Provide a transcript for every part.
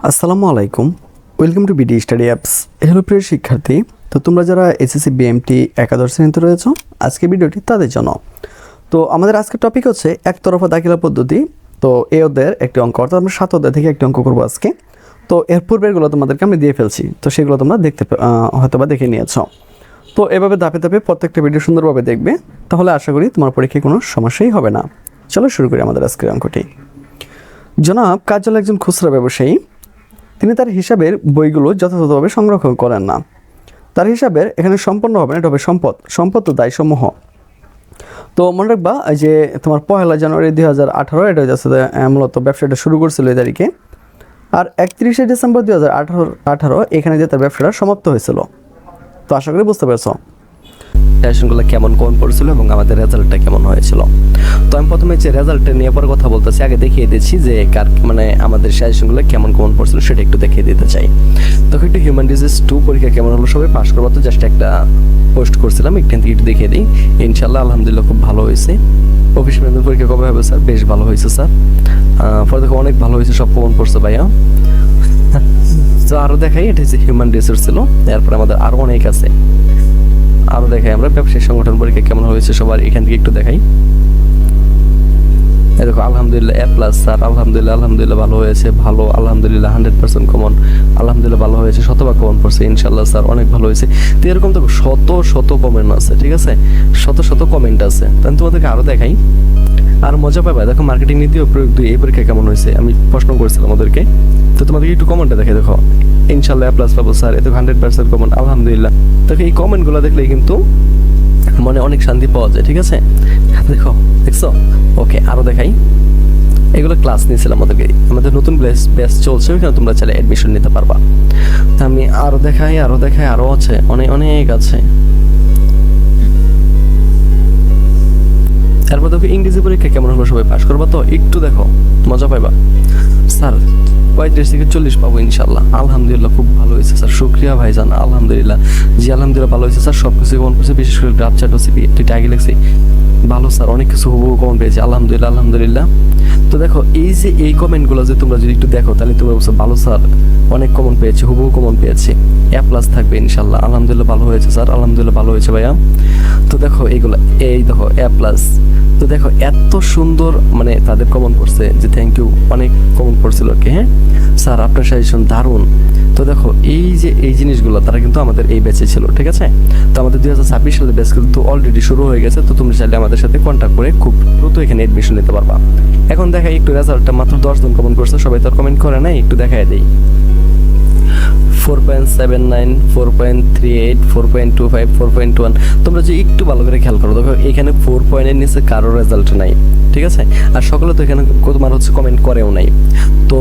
আসসালামু আলাইকুম, welcome to BD study apps. Hello প্রিয় শিক্ষার্থী, তো তোমরা যারা এসএসসি বিএমটি একাদশ শ্রেণীতে রয়েছো, আজকে ভিডিওটি তাদের জন্য। তো আমাদের আজকের টপিক হচ্ছে একতরফা দাখিলা পদ্ধতি। তো এই অধ্যায়ের একটি অঙ্ক, অর্থাৎ আমরা 7 অধ্যায় থেকে একটি অঙ্ক করবো আজকে। তো এর পূর্বেরগুলো তোমাদেরকে আমি দিয়ে ফেলছি, তো সেগুলো তোমরা হয়তো বা দেখে নিয়েছো। তো এভাবে ধাপে ধাপে প্রত্যেকটা ভিডিও সুন্দরভাবে দেখবে, তাহলে আশা করি তোমার পরীক্ষায় কোনো সমস্যাই হবে না। চলো শুরু করি আমাদের আজকের অঙ্কটি। জনাব কাজল একজন খুচরা ব্যবসায়ী। তিনি তার হিসাবের বইগুলো যথাযথভাবে সংরক্ষণ করেন না। তার হিসাবের এখানে সম্পন্ন হবে না, এটা হবে সম্পদ ও দায়সমূহ। তো মনে রাখবা যে তোমার 1 জানুয়ারি 2018 এটা হচ্ছে মূলত ব্যবসাটা শুরু করছিল এই তারিখে, আর 31 ডিসেম্বর 2018 এখানে যে তার ব্যবসাটা সমাপ্ত হয়েছিল। তো আশা করি বুঝতে পেরেছো সাজেশনগুলো কেমন পড়ছিল এবং আমাদের রেজাল্টটা কেমন হয়েছিল। তো আমি প্রথমে যে রেজাল্টটা নিয়ে পরে কথা বলতেছি, আগে দেখিয়ে দিচ্ছি যে আমাদের সাজেশনগুলো কেমন পড়ছিল সেটা একটু দেখিয়ে দিতে চাই। তো একটু হিউম্যান ডিজিজ 2 পরীক্ষা কেমন হলো, সবাই পাস করবো, তো জাস্ট একটা পোস্ট করছিলাম, এখান থেকে একটু দেখিয়ে দিই। ইনশাল্লাহ আলহামদুলিল্লাহ খুব ভালো হয়েছে। অফিস ম্যানেজমেন্ট পরীক্ষা কবে হবে স্যার? বেশ ভালো হয়েছে স্যার। পরে দেখো অনেক ভালো হয়েছে, সব কমন পড়ছে ভাইয়া। তো আরও দেখাই, এটা হচ্ছে হিউম্যান রিসোর্স ছিল, এরপরে আমাদের আরও অনেক আছে। আরও দেখাই আমরা ব্যবসায়িক সংগঠন পরীক্ষা কেমন হয়েছে সবার, এখান থেকে একটু দেখাই। দেখো আলহামদুলিল্লাহ A+ স্যার, আলহামদুলিল্লাহ ভালো হয়েছে, ভালো আলহামদুলিল্লাহ 100% কমন, আলহামদুলিল্লাহ ভালো হয়েছে, শতভাগ কমন পড়ছে, ইনশাল্লাহ স্যার অনেক ভালো হয়েছে। তো এরকম তো শত কমেন্ট আছে, ঠিক আছে, শত কমেন্ট আছে। তাহলে তোমাদেরকে আরও দেখাই, আর মজা পাবে। দেখো মার্কেটিং নীতি ও প্রয়োগ 2 এই পরীক্ষা কেমন হয়েছে, আমি প্রশ্ন করেছিলাম ওদেরকে। তো তোমাদেরকে একটু কমেন্টটা দেখে দেখো, ইনশাল্লাহ A+ পাবো স্যার, এতে 100% কমন, আলহামদুলিল্লাহ। দেখো এই কমেন্টগুলো দেখলে কিন্তু মনে অনেক শান্তি পাওয়া যায়, ঠিক আছে। দেখো দেখছো, ওকে আরও দেখাই। এগুলো ক্লাস নিয়েছিলাম আমাদের নতুন ব্যাচ চলছে, ওইখানে তোমরা চাইলে অ্যাডমিশন নিতে পারবা। তা আমি আরও দেখাই, আরও আছে, অনেক আছে। তারপর দেখো ইংরেজি পরীক্ষা কেমন হলো, সবাই পাস করবা তো? একটু দেখো, মজা পাইবা। স্যার 35 থেকে 40 পাবো ইনশাল্লাহ, আলহামদুলিল্লাহ খুব ভালো হয়েছে স্যার, শুক্রিয়া ভাইজান, আলহামদুলিল্লাহ। জি আলহামদুলিল্লাহ ভালো হয়েছে স্যার, সব কিছু কমন করছে, বিশেষ করে গ্রাফ চার্ট ও সিপি দুইটা আগে লিখছি, ভালো স্যার, অনেক কিছু হুবহু কমন পেয়েছি, আলহামদুলিল্লাহ। তো দেখো এই যে এই কমেন্টগুলো যে তোমরা যদি একটু দেখো, তাহলে তোমরা বলছো ভালো স্যার, অনেক কমন পেয়েছি, হুবহু কমন পেয়েছি, A+ থাকবে ইনশাল্লাহ, আলহামদুলিল্লাহ ভালো হয়েছে স্যার, আলহামদুলিল্লাহ ভালো হয়েছে ভাইয়া। তো দেখো এইগুলো, এই দেখো A+। তো দেখো এত সুন্দর তাদের কমন পড়ছে যে থ্যাংক ইউ, অনেক কমন পড়ছিল আর কি। হ্যাঁ স্যার আপনার সাজেশন দারুণ। তো দেখো এই যে এই জিনিসগুলো তারা কিন্তু আমাদের এই ব্যাচে ছিল, ঠিক আছে। তো আমাদের 2026 সালের ব্যাচ কিন্তু অলরেডি শুরু হয়ে গেছে, তো তুমি চাইলে আমাদের সাথে কন্ট্যাক্ট করে খুব দ্রুত এখানে এডমিশন নিতে পারবা। এখন দেখাই একটু রেজাল্টটা, মাত্র 10 জন কমেন্ট করছে, সবাই তো আর কমেন্ট করে নাই, একটু দেখাই দেই। 4.79, 4.38, 4.25, 4.1। তোমরা যে একটু ভালো করে খেয়াল করো, দেখো এখানে 4 পয়েন্টের নিচে কারো রেজাল্ট নাই, ঠিক আছে। আর সকলে তো এখানে তোমার কমেন্ট করেও নাই। তো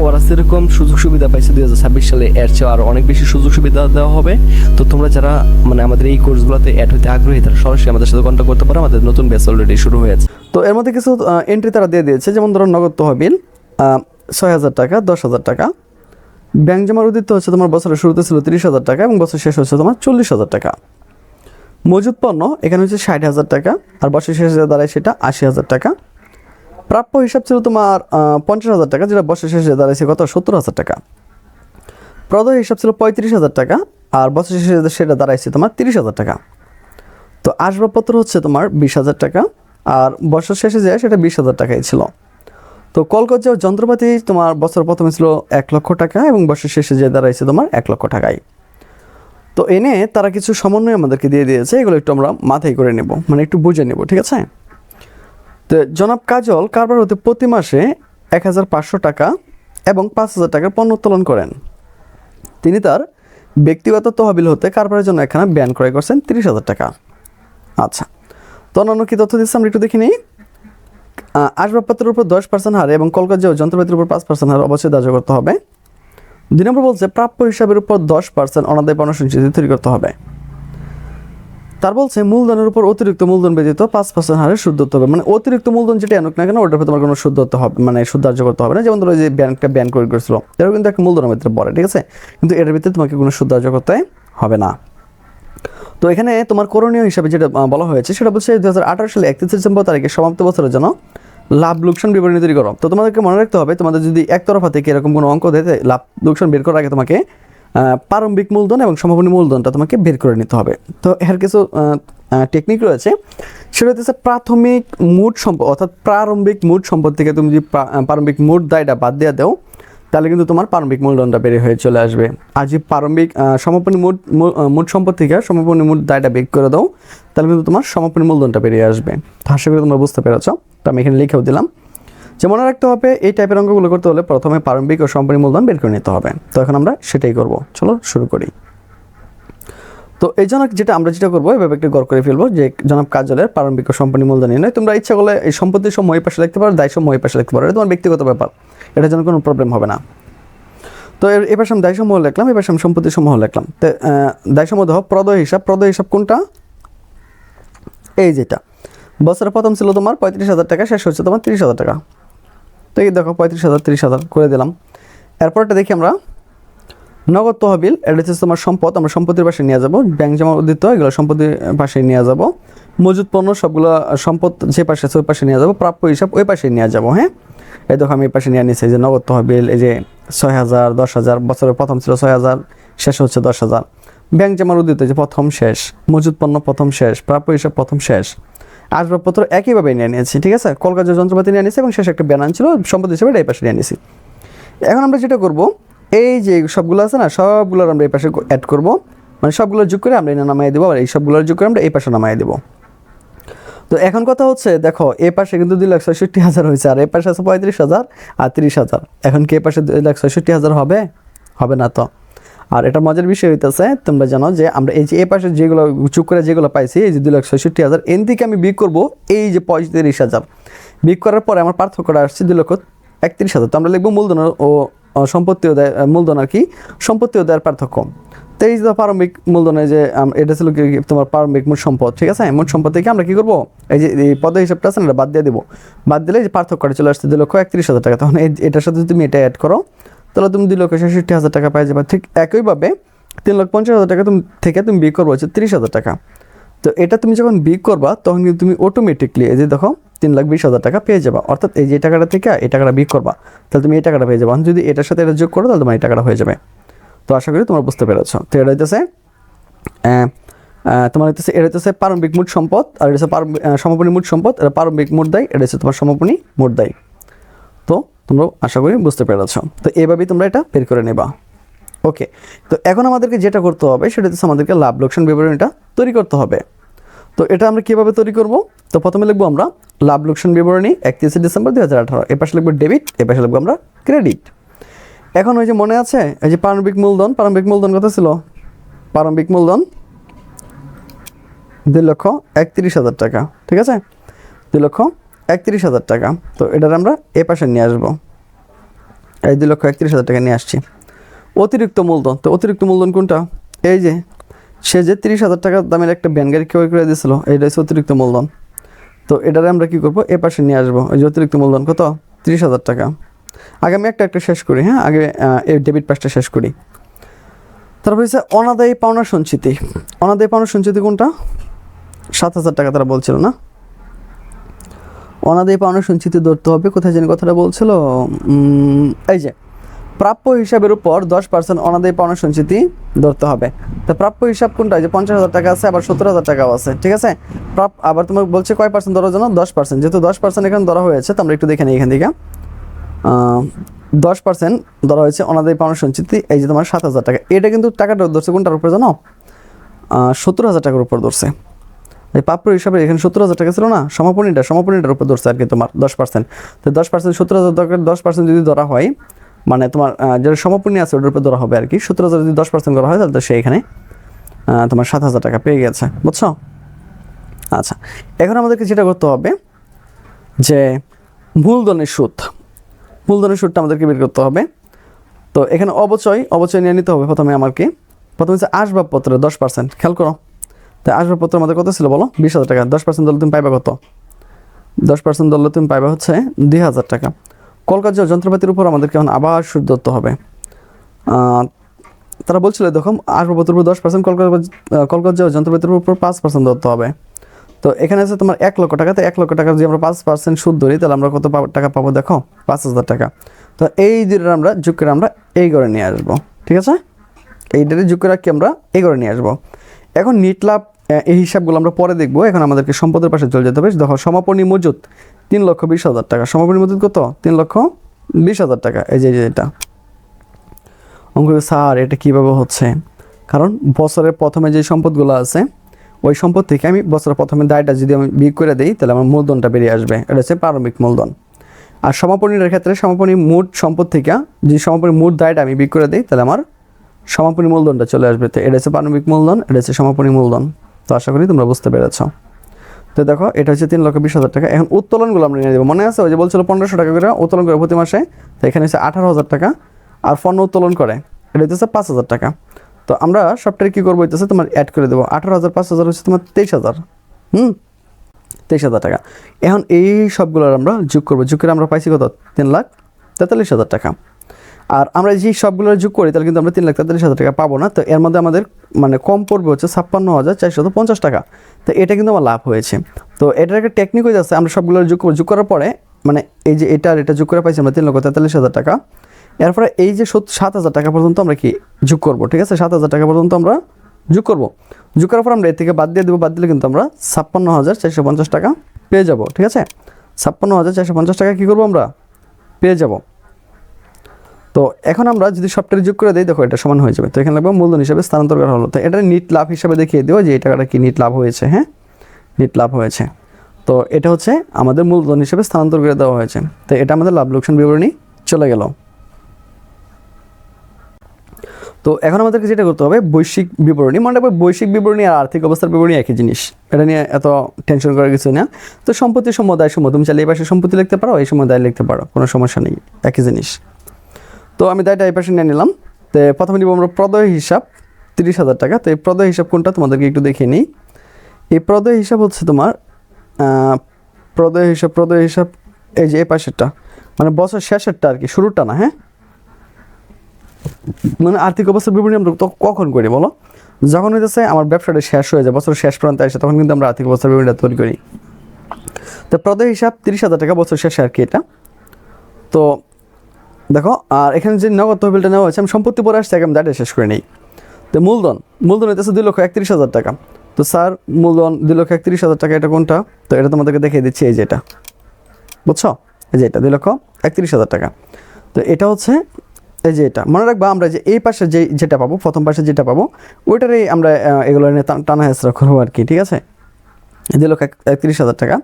ওরা সেরকম সুযোগ সুবিধা পাইছে 2026 সালে, এর চেয়ে আরও অনেক বেশি সুযোগ সুবিধা দেওয়া হবে। তো তোমরা যারা আমাদের এই কোর্সগুলোতে অ্যাড হতে আগ্রহী, তারা সরাসরি আমাদের সাথে কন্ট্যাক্ট করতে পারো, আমাদের নতুন ব্যাচ অলরেডি শুরু হয়েছে। তো এর মধ্যে কিছু এন্ট্রি তারা দিয়ে দিয়েছে, যেমন ধরো নগদ তহবিল 6,000 টাকা, 10,000 টাকা। ব্যাংক জমার উদ্দিত হচ্ছে তোমার বছরের শুরুতে ছিল 30,000 টাকা এবং বছর শেষ হচ্ছে তোমার 40,000 টাকা। মজুদ পণ্য এখানে হচ্ছে 60,000 টাকা, আর বছর শেষে দাঁড়ায় সেটা 80,000 টাকা। প্রাপ্য হিসাব ছিল তোমার 50,000 টাকা, যেটা বছর শেষে দাঁড়াইছে কত 70,000 টাকা। প্রদয় হিসাব ছিল 35,000 টাকা, আর বছর শেষে সেটা দাঁড়াইছে তোমার 30,000 টাকা। তো আসবাবপত্র হচ্ছে তোমার 20,000 টাকা, আর বছর শেষে যায় সেটা 20,000 টাকাই ছিল। তো কলকাতা যন্ত্রপাতি তোমার বছর প্রথমে ছিল 1 লক্ষ টাকা এবং বছর শেষে যে দাঁড়াইছে তোমার 1 লক্ষ টাকায়। তো এনে তারা কিছু সমন্বয় আমাদেরকে দিয়ে দিয়েছে, এগুলো একটু আমরা মাথায় করে নেব, একটু বুঝে নেব, ঠিক আছে। তো জনাব কাজল কারবার হতে প্রতি মাসে 1,500 টাকা এবং 5,000 টাকার পণ্য উত্তোলন করেন। তিনি তার ব্যক্তিগত তহবিল হতে কারবারের জন্য একখানা ব্যান ক্রয় করছেন 30,000 টাকা। আচ্ছা, তো অন্যান্য কি তথ্য দিচ্ছে আমরা একটু দেখে নিই। আসবাবপত্রের উপর 10% হারে এবং কলকাতা যন্ত্রপাতির উপর 5% হারে অবশ্যই ধার্য করতে হবে। 2 নম্বর বলছে প্রাপ্য হিসাবের উপর 10% অনাদায় পণ্য সঞ্চিতি তৈরি করতে হবে। তার বলছে মূলধনের উপর অতিরিক্ত মূলধন ব্যতীত 5% হারে সুদ দিতে হবে। অতিরিক্ত মূলধন যেটা আনুক না কেন, ওটার উপর তোমার কোনো সুদ দিতে হবে, সুদ ধার্য করতে হবে না। যেমন ধরো যে ব্যাংকটা ব্যান করে করেছিল, এটাও কিন্তু একটা মূলধনের ভিতরে পড়ে, ঠিক আছে, কিন্তু এটার ভিতরে তোমাকে কোনো সুদ ধার্য করতে হবে না। তো এখানে তোমার করণীয় হিসাবে যেটা বলা হয়েছে সেটা বলছে 2018 সালে 31 ডিসেম্বর তারিখে সমাপ্ত বছরের জন্য লাভ লোকসান বিবরণী তৈরি করো। তো তোমাদেরকে মনে রাখতে হবে, তোমাদের যদি একতরফা থেকে এরকম কোনো অঙ্ক দেয়, লাভ লোকসান বের করার আগে তোমাকে প্রারম্ভিক মূলধন এবং সমাপনী মূলধনটা তোমাকে বের করে নিতে হবে। তো এর কিছু টেকনিক রয়েছে, সেটা হচ্ছে প্রাথমিক মোট সম্পদ অর্থাৎ প্রারম্ভিক মোট সম্পদ থেকে তুমি যদি প্রারম্ভিক মোট দায়টা বাদ দিয়ে দাও, তাহলে কিন্তু তোমার প্রারম্ভিক মূলধনটা বের হয়ে চলে আসবে। আর যদি প্রারম্ভিক সমাপনী মোট সম্পদ থেকে সমাপনী মোট দায়টা বের করে দাও, তাহলে কিন্তু তোমার সমাপনী মূলধনটা বেরিয়ে আসবে। তো আশা করি তোমরা বুঝতে পেরেছ। তো আমি এখানে লিখেও দিলাম যে মনে রাখতে হবে এই টাইপের অঙ্কগুলো করতে হলে প্রথমে প্রারম্ভিক ও সমাপনী মূলধন বের করে নিতে হবে। তো এখন আমরা সেটাই করব, চলো শুরু করি। তো এই জন্য যেটা করবো, এভাবে একটা গড় করে ফেলবো যে জনাব কাজলের প্রারম্ভিক ও সমাপনী মূলধন নয়। তোমরা ইচ্ছা করলে এই সম্পত্তির সমূহ এই পাশে লিখতে পারো, দায় সমূহ এই পাশে লিখতে পারো, এটা তোমার ব্যক্তিগত ব্যাপার, এটা যেন কোনো প্রবলেম হবে না। তো এর পাশে আমি দায় সমূহ লিখলাম, এর পাশে আমি সম্পত্তি সমূহ লিখলাম। তো দায় সমূহ দেখো, প্রদয় হিসাব কোনটা? এই যেটা বছরের প্রথম ছিল তোমার 35,000 টাকা, শেষ হচ্ছে তোমার 30,000 টাকা। তো এই দেখো 35,000 30,000 করে দিলাম। এরপরটা দেখি আমরা নগদ তহবিল, এটা হচ্ছে তোমার সম্পদ, আমরা সম্পত্তির পাশে নিয়ে যাবো। ব্যাংক জমা উদ্দিত এগুলো সম্পত্তির পাশে নিয়ে যাব। মজুদ পণ্য সবগুলো সম্পদ যে পাশে আছে ওই পাশে নিয়ে যাবো। প্রাপ্য হিসাব ওই পাশে নিয়ে যাবো। হ্যাঁ, এই দেখো আমি এই পাশে নিয়ে নিচ্ছি যে নগদ তহবিল, এই যে 6,000 10,000, বছরের প্রথম ছিল 6,000, শেষ হচ্ছে 10,000। ব্যাংক জমার উদ্দিত যে প্রথম শেষ, মজুদ পণ্য প্রথম শেষ, প্রাপ্য হিসাব প্রথম শেষ। আসবাবপত্র একইভাবে নিয়ে নিয়েছি, ঠিক আছে। কলকাতার যন্ত্রপাতি নিয়ে নিয়েছি এবং শেষে একটা ব্যানার ছিল সম্পদ হিসেবে, এই পাশে নিয়ে নিয়েছি। এখন আমরা যেটা করব, এই যে সবগুলো আছে না, সবগুলোর আমরা এই পাশে অ্যাড করব, মানে সবগুলো যোগ করে আমরা এনে নামাই দেবো, আর এই সবগুলোর যোগ করে আমরা এই পাশে নামাই দেবো। তো এখন কথা হচ্ছে, দেখো এই পাশে কিন্তু 2,66,000 হয়েছে, আর এই পাশে আছে 35,000 আর 30,000। এখন কি এই পাশে 2,66,000 হবে? হবে না তো। আর এটা মজার বিষয় হইতেছে, তোমরা জানো যে আমরা এই যে এই পাশে যেগুলো যোগ করে যেগুলো পাইছি, এই যে 2,66,000, এন থেকে আমি বিয়োগ করবো এই যে 35,000। বিয়োগ করার পরে আমার পার্থক্যটা আসছে 2,31,000। তো আমরা লিখবো মূলধন ও সম্পত্তি ও দায়, মূলধন আর কি সম্পত্তি ও দায়ের পার্থক্য। তো এই যে প্রারম্ভিক মূলধনে যে এটা ছিল কি তোমার প্রারম্ভিক মোট সম্পদ, ঠিক আছে। মোট সম্পদ থেকে আমরা কি করবো, এই যে এই পদ হিসাবটা আছে না, এটা বাদ দিয়ে দেবো। বাদ দিলে যে পার্থক্যটা চলে আসছে 2,31,000 টাকা। তখন এটার সাথে তুমি এটা অ্যাড করো, তাহলে তুমি 2,66,000 টাকা পাই যাবে। ঠিক একইভাবে 3,50,000 টাকা তুমি বিয়োগ করবো হচ্ছে 30,000 টাকা। তো এটা তুমি যখন বিয়োগ করবা, তখন কিন্তু তুমি অটোমেটিকলি এই যে দেখো 3,20,000 টাকা পেয়ে যাবা। অর্থাৎ এই যে টাকাটা থেকে এই টাকাটা বিয়োগ করবা, তাহলে তুমি এই টাকাটা পেয়ে যাবা। যদি এটার সাথে এটা যোগ করো, তাহলে তোমার এই টাকাটা হয়ে যাবে। তো আশা করি তোমরা বুঝতে পেরেছ। তো এটা হইতেছে তোমার এটা হচ্ছে প্রারম্ভিক মোট সম্পদ, আর এটা হচ্ছে সমাপনী মোট সম্পদ, এটা প্রারম্ভিক মোট দায়, এটা হচ্ছে তোমার সমাপনী মোট দায়। তো তোমরা আশা করি বুঝতে পেরেছ। তো এইভাবেই তোমরা এটা বের করে নেবা। ওকে, তো এখন আমাদেরকে যেটা করতে হবে সেটা হচ্ছে আমাদেরকে লাভ লোকসান বিবরণীটা তৈরি করতে হবে। তো এটা আমরা কীভাবে তৈরি করব? তো প্রথমে লিখবো আমরা লাভ লোকসান বিবরণী 31 ডিসেম্বর 2018। এ পাশে লিখবো ডেবিট, এ পাশে লিখবো আমরা ক্রেডিট। এখন ওই যে মনে আছে এই যে প্রারম্ভিক মূলধন কত ছিল? প্রারম্ভিক মূলধন 2,31,000 টাকা, ঠিক আছে। 2,31,000 টাকা। তো এটার আমরা এ পাশে নিয়ে আসবো, এই 2,31,000 টাকা নিয়ে আসছি। অতিরিক্ত মূলধন, তো অতিরিক্ত মূলধন কোনটা? এই যে সে যে 30,000 টাকা দামের একটা ভ্যান গাড়ি ক্রয় করে দিয়েছিল, এইটা হচ্ছে অতিরিক্ত মূলধন। তো এটারে আমরা কী করবো, এ পাশে নিয়ে আসবো। এই যে অতিরিক্ত মূলধন কত? 30,000 টাকা। আগে আমি একটা শেষ করি, হ্যাঁ, আগে এই ডেবিট পাশটা শেষ করি। তারপর হচ্ছে অনাদায়ী পাওনা সঞ্চিতি। অনাদায়ী পাওনা সঞ্চিতি কোনটা? 7,000 টাকা তারা বলছিল না? অনাদায়ী পাওনা সঞ্চিতি ধরতে হবে, কোথায় জানি কথাটা বলছিল, এই যে প্রাপ্য হিসাবের উপর 10% অনাদায়ী পাওনা সঞ্চিতি ধরতে হবে। তো প্রাপ্য হিসাব কোনটা? যে 50,000 টাকা আছে, আবার 70,000 টাকাও আছে, ঠিক আছে। আবার তোমাকে বলছে কয় পার্সেন্ট ধরার জন্য? 10%। যেহেতু 10% এখানে ধরা হয়েছে, তো আমরা একটু দেখে নিই এখান থেকে। 10% ধরা হয়েছে অনাদায়ী পাওনা সঞ্চিতি, এই যে তোমার 7,000 টাকা। এটা কিন্তু টাকাটা ধরছে কোনটার উপরে জানো? 70,000 টাকার উপর ধরছে। এই প্রাপ্য হিসাবে এখানে 70,000 টাকা ছিল না, সমাপনীটার উপর ধরছে আর কি তোমার 10%। তো 10% 70,000 টাকার 10% যদি ধরা হয়, মানে তোমার যেটা সমাপনী আছে ওটার উপর ধরা হবে আর কি। 70,000 যদি 10% করা হয়, তাহলে তো সে এখানে তোমার 7,000 টাকা পেয়ে গেছে, বুঝছো? আচ্ছা, এখন আমাদেরকে যেটা করতে হবে যে মূলধনের সুদটা আমাদেরকে বের করতে হবে। তো এখানে অবচয় নিয়ে নিতে হবে প্রথমে আমাকে। প্রথমে হচ্ছে আসবাবপত্রের 10%, খেয়াল করো। তাই আসবাবপত্র আমাদের কত ছিল বলো? 20,000 টাকা। 10% ধরলে তুমি পাইবা কত? 10% ধরলে তুমি পাইবা হচ্ছে 2,000 টাকা। কলকাতা যন্ত্রপাতির উপর আমাদেরকে এখন আবার সুদ ধরতে হবে। তারা বলছিল দেখো আসবাবপত্রের উপর 10%, কলকাতা যন্ত্রপাতির উপর 5% ধরতে হবে। তো এখানে আছে তোমার 1 লক্ষ টাকা, তো 1 লক্ষ টাকা যদি আমরা 5% সুদ ধরি তাহলে আমরা কত টাকা পাবো দেখো, 5,000 টাকা। তো এই দুটো আমরা যোগ করে আমরা এই ঘরে নিয়ে আসবো, ঠিক আছে, এই ডেটে যোগ করে কি আমরা এই ঘরে নিয়ে আসবো। এখন নিট লাভ এই হিসাবগুলো আমরা পরে দেখবো, এখন আমাদেরকে সম্পদের পাশে চলে যেতে হবে। দেখো সমাপনী মজুদ 3,20,000 টাকা, সমাপনী মজুদ কত 3,20,000 টাকা। এই যে এটা অঙ্ক, স্যার এটা কীভাবে হচ্ছে, কারণ বছরের প্রথমে যে সম্পদগুলো আছে ওই সম্পদ থেকে আমি বছরের প্রথমে দায়টা যদি আমি বিয়োগ করে দিই তাহলে আমার মূলধনটা বেরিয়ে আসবে, এটা হচ্ছে প্রারম্ভিক মূলধন। আর সমাপনীর ক্ষেত্রে সমাপনী মোট সম্পদ থেকে যদি সমাপনী মোট দায়টা আমি বিয়োগ করে দিই তাহলে আমার সমাপনী মূলধনটা চলে আসবে। তো এটা হচ্ছে প্রারম্ভিক মূলধন, এটা হচ্ছে সমাপনী মূলধন। তো আশা করি তোমরা বুঝতে পেরেছ। তো দেখো এটা হচ্ছে 3,20,000 টাকা। এখন উত্তোলনগুলো আমরা নিয়ে দেবো, মনে আছে ওই যে বলছিল 1,500 টাকা করে উত্তোলন করে প্রতি মাসে, তো এখানে হচ্ছে 18,000 টাকা। আর পণ্য উত্তোলন করে এটা হচ্ছে 5,000 টাকা। তো আমরা সবটাই কী করবো হইতেছে তোমার অ্যাড করে দেবো, 18,000 5,000 হচ্ছে তোমার 23,000, 23,000 টাকা। এখন এই সবগুলোর আমরা যোগ করবো, যোগ করে আমরা পাইছি কত 3,43,000 টাকা। আর আমরা যে সবগুলোর যোগ করি তাহলে কিন্তু আমরা 3,43,000 টাকা পাবো না। তো এর মধ্যে আমাদের মানে কম পড়বে হচ্ছে 56,450 টাকা। তো এটা কিন্তু আমার লাভ হয়েছে। তো এটার একটা টেকনিক হয়ে যাচ্ছে, আমরা সবগুলোর যোগ করবো, যোগ করার পরে মানে এই যে এটা আর এটা যোগ করে পাইছি আমরা 3,43,000 টাকা। এরপরে এই যে 7,000 টাকা পর্যন্ত আমরা কি যোগ করবো, ঠিক আছে, 7,000 টাকা পর্যন্ত আমরা যোগ করবো। যোগ করার পর আমরা এর থেকে বাদ দিয়ে দেবো, বাদ দিলে কিন্তু আমরা 56,450 টাকা পেয়ে যাব, ঠিক আছে, 56,450 টাকা কী করবো আমরা পেয়ে যাব। তো এখন আমরা যদি সবটাই যোগ করে দিই দেখো এটা সমান হয়ে যাবে। তো এখানে লাগবে মূলধন হিসাবে স্থানান্তর করা হলো। তো এটা নিট লাভ হিসাবে দেখিয়ে দেবো যে এই টাকাটা কি নিট লাভ হয়েছে, হ্যাঁ নিট লাভ হয়েছে। তো এটা হচ্ছে আমাদের মূলধন হিসাবে স্থানান্তর করে দেওয়া হয়েছে। তো এটা আমাদের লাভ লোকসান বিবরণী চলে গেল। তো এখন আমাদেরকে যেটা করতে হবে বৈশ্বিক বিবরণী, মনে রাখবে বৈশ্বিক বিবরণী আর আর্থিক অবস্থার বিবরণী একই জিনিস, এটা নিয়ে এত টেনশন করার কিছু না। তো সম্পত্তি সমূহ দায় সমূহ তুমি চাইলে এই পাশে সম্পত্তি লিখতে পারো, এই সময় দায় লিখতে পারো, কোনো সমস্যা নেই, একই জিনিস। তো আমি দায়টা এই পাশে নিয়ে নিলাম। তো প্রথমে নিব আমরা প্রদেয় হিসাব 30,000 টাকা। তো এই প্রদেয় হিসাব কোনটা তোমাদেরকে একটু দেখিয়ে নিই। এই প্রদেয় হিসাব হচ্ছে তোমার প্রদেয় হিসাব এই যে এই পাশেরটা, মানে বছর শেষেরটা আর কি, শুরুটা না, হ্যাঁ মানে আর্থিক অবস্থার বিবরণী আমরা তো কখন করি বলো, যখন হইতেছে আমার ব্যবসাটা শেষ হয়ে যায়, বছর শেষ প্রান্তে আসে, তখন কিন্তু আমরা আর্থিক অবস্থার বিবরণীটা তৈরি করি। তো প্রদেয় হিসাব 30,000 টাকা বছর শেষে আর কি এটা। তো দেখো আর এখানে যে নগদ তহবিলটা নেওয়া হয়েছে, আমি সম্পত্তি পরে আসছে, আমি দায়টা শেষ করে নিই। তো মূলধন হইতেছে 2,31,000 টাকা। তো স্যার মূলধন 2,31,000 টাকা, এটা কোনটা, তো এটা তোমাদেরকে দেখিয়ে দিচ্ছি, এই যে এটা, বুঝছো, এই যে এটা 2,31,000 টাকা। তো এটা হচ্ছে এই যে এটা মনে রাখবা, আমরা যে এই পাশে যেটা পাবো, প্রথম পাশে যেটা পাবো ওইটারই আমরা এগুলো নিয়ে টানা হেঁচড়া করবো আর কি, ঠিক আছে। 2,31,000 টাকা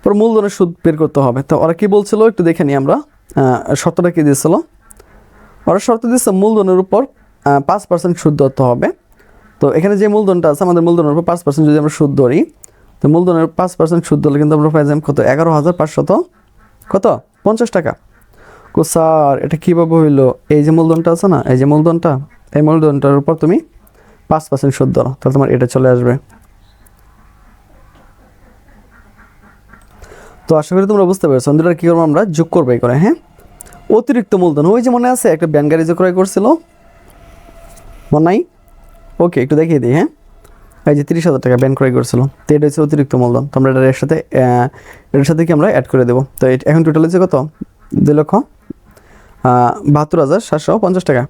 পর মূলধনের সুদ বের করতে হবে। তো ওরা কী বলছিল একটু দেখে নিই আমরা, শর্তটা কী দিয়েছিল, ওরা শর্ত দিচ্ছে মূলধনের উপর 5% সুদ ধরতে হবে। তো এখানে যে মূলধনটা আছে আমাদের মূলধনের উপর 5% যদি আমরা সুদ ধরি, তো মূলধনের 5% সুদ ধরলে কিন্তু আমরা পাই যাই কত 11,550 টাকা। স্যার এটা কীভাবে হইলো, এই যে মূলধনটা আছে না, এই যে মূলধনটা, এই মূলধনটার উপর তুমি 5% সুদ ধরো, তাহলে তোমার এটা চলে আসবে। তো আশা করি তোমরা বুঝতে পেরেছো, দুটো কী করবো আমরা যোগ করবো এই করে, হ্যাঁ। অতিরিক্ত মূলধন, ওই যে মনে আছে একটা ব্যান গাড়ি যে ক্রয় করছিল, মনে নাই, ওকে একটু দেখিয়ে দিই, হ্যাঁ এই যে 30,000 টাকা ব্যান ক্রয় করছিল, তো এটা হচ্ছে অতিরিক্ত মূলধন। তোমরা এটার সাথে কি আমরা অ্যাড করে দেবো। তো এখন টোটাল হচ্ছে কত 2,72,750 টাকা।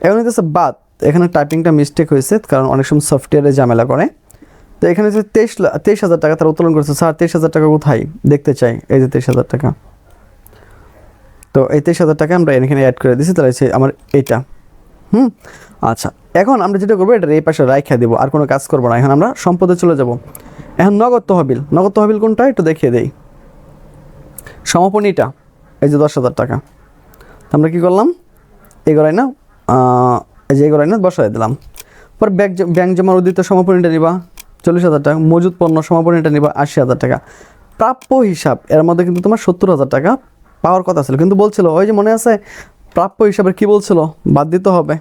এখন হচ্ছে বাদ, এখানে টাইপিংটা মিস্টেক হয়েছে, কারণ অনেক সময় সফটওয়্যারে ঝামেলা করে। তো এখানে হচ্ছে 23,000 টাকা তারা উত্তোলন করেছে। স্যার 23,000 টাকা কোথায় দেখতে চাই, এই যে 23,000 টাকা। তো এই 23,000 টাকা আমরা এখানে অ্যাড করে দিয়েছি, তাহলে হচ্ছে আমার এইটা, আচ্ছা। এখন আমরা যেটা করবো এটা এই পাশে রাইখা দেবো, আর কোনো কাজ করবো না। এখন আমরা সম্পদে চলে যাব। এখন নগদ তহবিল কোনটা একটু দেখিয়ে দেই, সমাপনীটা এই যে 10,000 টাকা। আমরা কী করলাম, এগোলাই না, এই যে এগোলাই না বসাই দিলাম। পর ব্যাংক জমা উদ্দিত সমাপনীটা নিবা 40,000 টাকা, মজুদ পণ্য সমাপনীটা নিবা 80,000 টাকা। প্রাপ্য হিসাব এর মধ্যে কিন্তু তোমার 70,000 টাকা পাওয়ার কথা ছিল, কিন্তু বলছিল ওই যে মনে আছে প্রাপ্য হিসাবের কি বলছিল, বাদ দিতে হবে।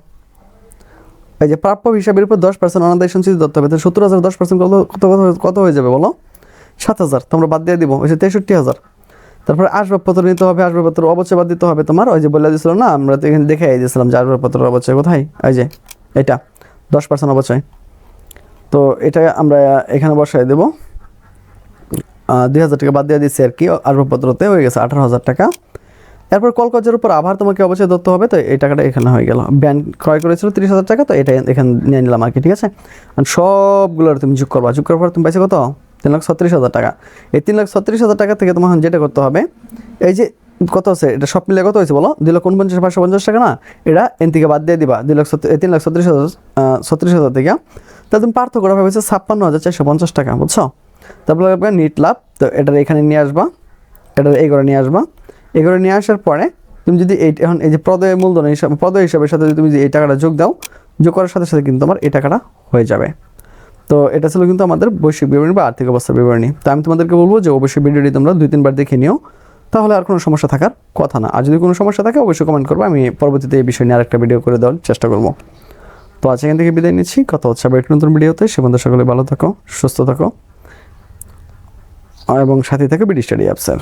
এই যে প্রাপ্য হিসাবের উপর 10% অনাদায় সঞ্চিত ধরতে হবে। তো 70,000 10% কত হয়ে যাবে বলো, 7,000। তোমরা বাদ দিয়ে দিব, ওই যে 63,000। তারপরে আসবাবপত্র নিতে হবে, আসবাবপত্র অবশ্যই বাদ দিতে হবে তোমার, ওই যে বলে দিয়েছিল না, আমরা তো এখানে দেখে দিয়েছিলাম যে আসবাবপত্র অবশ্যই কোথায়, এই যে এটা 10% অবশ্যই। তো এটা আমরা এখানে বসাই দেবো, 2,000 টাকা বাদ দিয়ে দিচ্ছি আর কি, আসবাবপত্রতে হয়ে গেছে 18,000 টাকা। এরপর কলকাজের উপর আবার তোমাকে অবশ্যই ধরতে হবে, তো এই টাকাটা এখানে হয়ে গেল। ব্যান্ড ক্রয় করেছিল 30,000 টাকা, তো এটা এখানে নিয়ে নিলাম আর কি, ঠিক আছে। আর সবগুলোর তুমি যোগ করবা, যোগ করার পর তুমি পাইছো কত, 3,36,000 টাকা। এই 3,36,000 টাকা থেকে তোমার যেটা করতে হবে, এই যে কত আছে এটা সব মিলে কত হয়েছে বলো, 2,49,550 টাকা না, এটা এন থেকে বাদ দিয়ে দিবা 3,36,000 থেকে। তা তুমি পার্থক্য হয়েছে 56,450 টাকা, বুঝছো। তারপরে নিট লাভ, তো এটা এখানে নিয়ে আসবা, এটা এই করে নিয়ে আসবা। এই করে নিয়ে আসার পরে তুমি যদি এখন এই যে প্রদেয় মূলধন হিসাবে, প্রদেয় হিসাবের সাথে যদি তুমি এই টাকাটা যোগ দাও, যোগ করার সাথে সাথে কিন্তু তোমার এই টাকাটা হয়ে যাবে। তো এটা ছিল কিন্তু আমাদের বৈশ্বিক বিবরণী বা আর্থিক অবস্থার বিবরণী। তো আমি তোমাদেরকে বলবো যে অবশ্যই ভিডিওটি তোমরা 2-3 বার দেখে নিও, তাহলে আর কোনো সমস্যা থাকার কথা না। আর যদি কোনো সমস্যা থাকে অবশ্যই কমেন্ট করবো, আমি পরবর্তীতে এই বিষয় নিয়ে আরেকটা ভিডিও করে দেওয়ার চেষ্টা করবো। তো আজ এখান থেকে বিদায় নিচ্ছি, কথা হচ্ছে আবার একটা নতুন ভিডিওতে। সে পর্যন্ত সকলে ভালো থাকো, সুস্থ থাকো এবং সাথে থাকো বিডি স্টাডি অ্যাপসের।